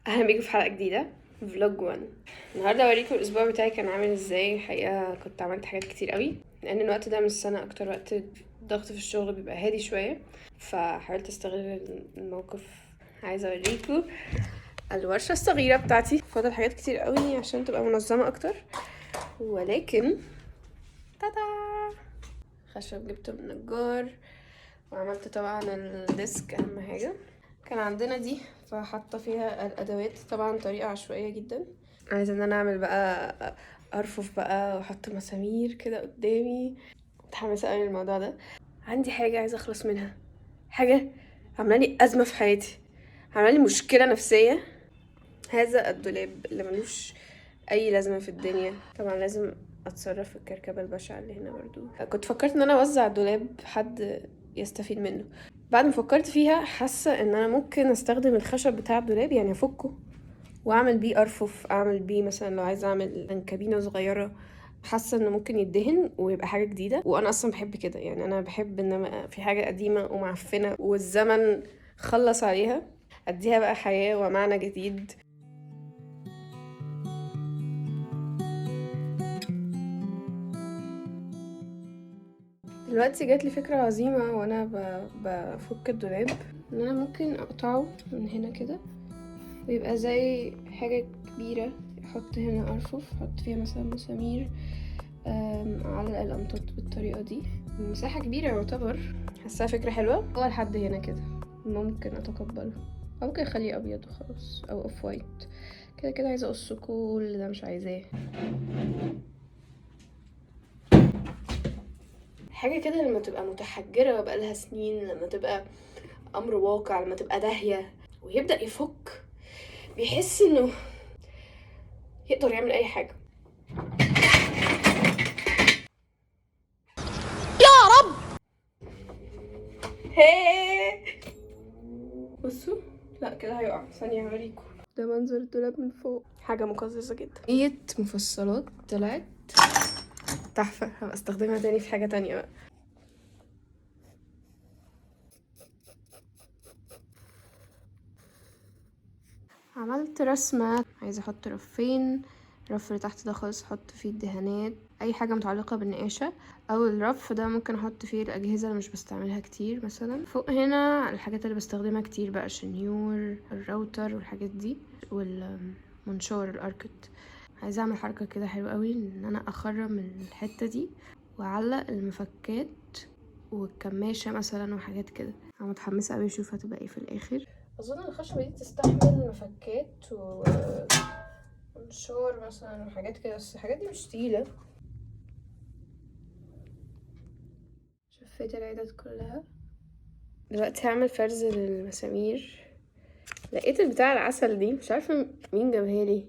اهلا بيكم في حلقه جديده فلوج 1. النهارده اوريكم الاسبوع بتاعي كان عامل ازاي. الحقيقه كنت عملت حاجات كتير قوي لان الوقت ده من السنه اكتر وقت الضغط في الشغل بيبقى هادي شويه، فحاولت استغل الموقف. عايزه اوريكم الورشه الصغيره بتاعتي، فاضل حاجات كتير قوي عشان تبقى منظمه اكتر، ولكن تادا خشب جبته من النجار، وعملت طبعا الديسك اهم حاجه. كان عندنا دي فحاطه فيها الادوات، طبعا طريقه عشوائيه جدا. عايزه ان انا اعمل بقى ارفف بقى واحط مسامير كده قدامي، متحمسه قوي للموضوع ده. عندي حاجه عايزه اخلص منها، حاجه عامله لي ازمه في حياتي، عامله لي مشكله نفسيه. هذا الدولاب اللي ملوش اي لازمه في الدنيا، طبعا لازم اتصرف في الكركبه البشعه اللي هنا. برضو كنت فكرت ان انا اوزع الدولاب حد يستفيد منه. بعد ما فكرت فيها حاسه ان انا ممكن استخدم الخشب بتاع الدولاب، يعني افكه واعمل بيه ارفف، اعمل بيه مثلا لو عايزه اعمل انكابينه صغيره. حاسه انه ممكن يدهن ويبقى حاجه جديده، وانا اصلا بحب كده. يعني انا بحب ان في حاجه قديمه ومعفنه والزمن خلص عليها اديها بقى حياه ومعنى جديد. دلوقتي جات لي فكره عظيمه وانا بفك الدولاب، ان انا ممكن اقطعه من هنا كده ويبقى زي حاجه كبيره. احط هنا ارفف، احط فيها مثلا مسامير، على الأمطات بالطريقة دي. مساحة كبيرة يعتبر، حاساها فكرة حلوة. هو لحد هنا كده ممكن أتقبله، أو ممكن أخليه أبيض وخلاص أو أوف وايت. كده كده عايزة أقصه، كل ده مش عايزاه. حاجة كده لما تبقى متحجرة بقالها سنين، لما تبقى أمر واقع، لما تبقى داهية ويبدأ يفك، بيحس إنه يقدر يعمل أي حاجة. هيه بصوا، لا كده هيقع. ثانية هوريكم، ده منظر الدولاب من فوق، حاجة مقززة جدا. مفصلات طلعت تحفة، هبقى استخدمها تاني في حاجة تانية بقى. عملت رسمة، عايزة احط رفين. الرف اللي تحت ده خالص احط فيه الدهانات، اي حاجة متعلقة بالنقاشة، او الرف ده ممكن احط فيه الاجهزة اللي مش بستعملها كتير. مثلا فوق هنا الحاجات اللي بستخدمها كتير بقى، الشنيور، الراوتر والحاجات دي، والمنشار الاركت. عايزة اعمل حركة كده حلوة قوي، ان انا اخرم الحتة دي واعلق المفكات والكماشة مثلا وحاجات كده. انا متحمسة قوي اشوف هتبقى ايه في الاخر. اظن الخشبة دي تستحمل مفكات ومنشار مثلا وحاجات كده، بس الحاجات دي مش تقيلة. شفيت العدد كلها، دلوقتي هعمل فرز للمسامير. لقيت البتاع العسل دي، مش عارفة مين جابها لي،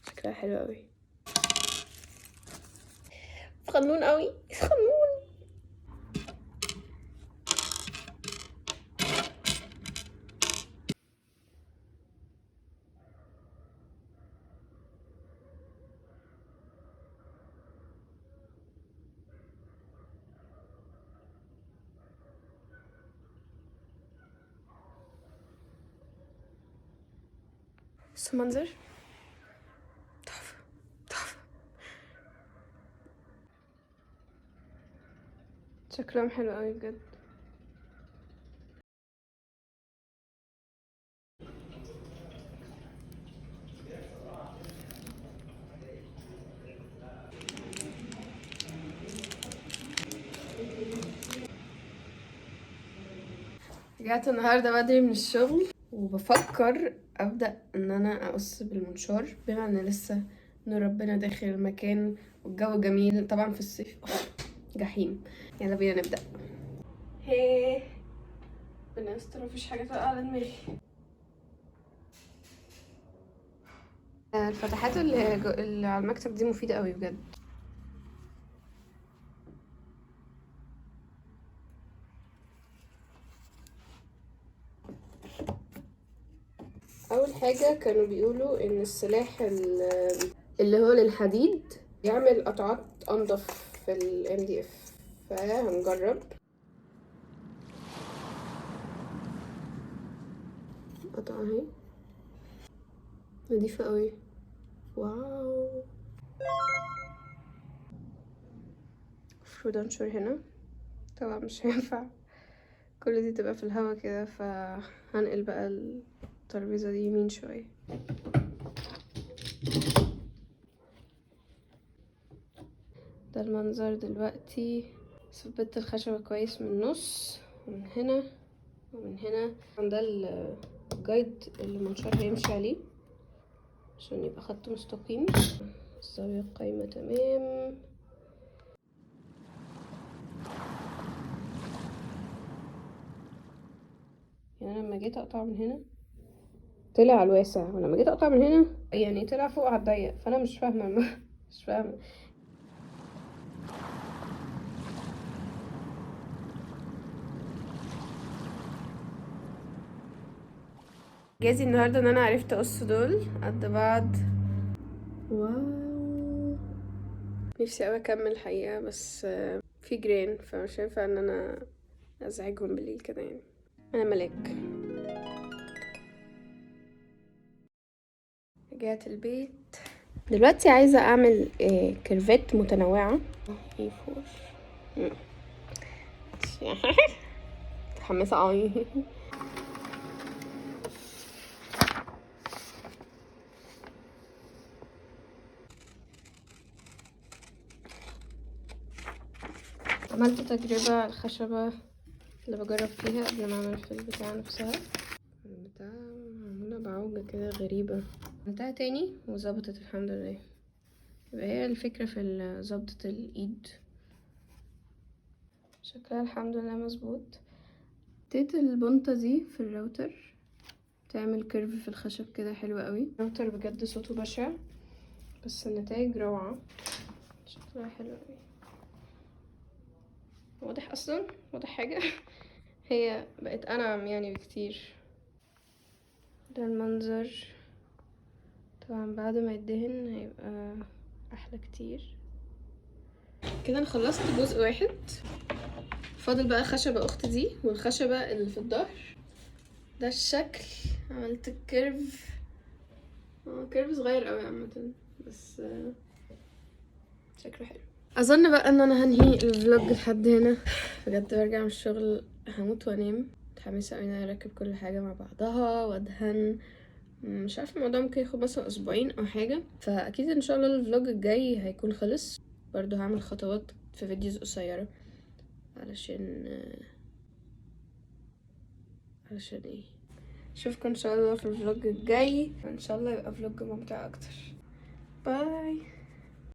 شكلها حلو قوي، خنون قوي خنون. بس منظر تحفة تحفة، شكلهم حلو قوي بجد. رجعت النهارده بدري من الشغل وبفكر ابدا ان انا اقص بالمنشار، بما ان لسه نور ربنا داخل المكان والجو جميل طبعا في الصيف. جحيم. يلا بينا نبدا. هي ربنا يستر مفيش حاجه تقع على دماغي. الفتحات اللي على المكتب دي مفيده قوي بجد. اول حاجه كانوا بيقولوا ان السلاح اللي هو للحديد يعمل قطعات انضف في ال MDF، فهنجرب. قطعة اهي نضيفة قوي. واو. المفروض انشر هنا، طبعا مش هينفع كل دي تبقى في الهوا كده، فهنقل بقى الترابيزة دي يمين شوية. ده المنظر دلوقتي. ثبت الخشبة كويس من النص ومن هنا ومن هنا. ده الجايد اللي المنشار هيمشي عليه عشان يبقى خط مستقيم. الزاوية القايمة تمام. يعني لما جيت اقطع من هنا طلع على الواسع، ولما جيت اقطع من هنا يعني طلع فوق على الضيق، فانا مش فاهمة مش فاهمة. جازي النهارده ان انا عرفت اقص دول قد بعض. واو. نفسي اوي اكمل الحقيقة، بس في جيران فمش هينفع ان انا ازعجهم بالليل كده يعني. انا ملاك. رجعت البيت دلوقتي، عايزة اعمل كيرفات متنوعة. ايه فور متحمسة اوي. عملت تجربة على الخشبة اللي بجرب فيها قبل ما اعمل في البتاع نفسها. البتاع معمولة بعوجة كده غريبة، عملتها تاني وظبطت الحمد لله. يبقى هي الفكرة في ظبطة الايد. شكلها الحمد لله مظبوط. حطيت البنطة دي في الراوتر تعمل كيرف في الخشب كده حلو قوي. الراوتر بجد صوته بشع بس النتائج روعة، شكلها حلو قوي. واضح اصلا، واضح حاجة هي بقت انعم يعني بكتير. ده المنظر طبعا بعد ما يدهن هيبقى احلى كتير. كده انا خلصت جزء واحد، فاضل بقى خشبة اخت دي والخشبة اللي في الظهر. ده الشكل. عملت الكيرف، كيرف صغير قوي عامة بس شكله حلو. اظن بقى ان انا هنهي الفلوج لحد هنا. بجد برجع من الشغل هموت وانام. متحمسه قوي ان انا اركب كل حاجه مع بعضها وادهن. مش عارفه الموضوع ممكن ياخد مثلا اسبوعين او حاجه، فاكيد ان شاء الله الفلوج الجاي هيكون خلص. برضو هعمل خطوات في فيديوز قصيره علشان ايه. اشوفكم ان شاء الله في الفلوج الجاي، ان شاء الله يبقى فلوج ممتع اكتر. باي.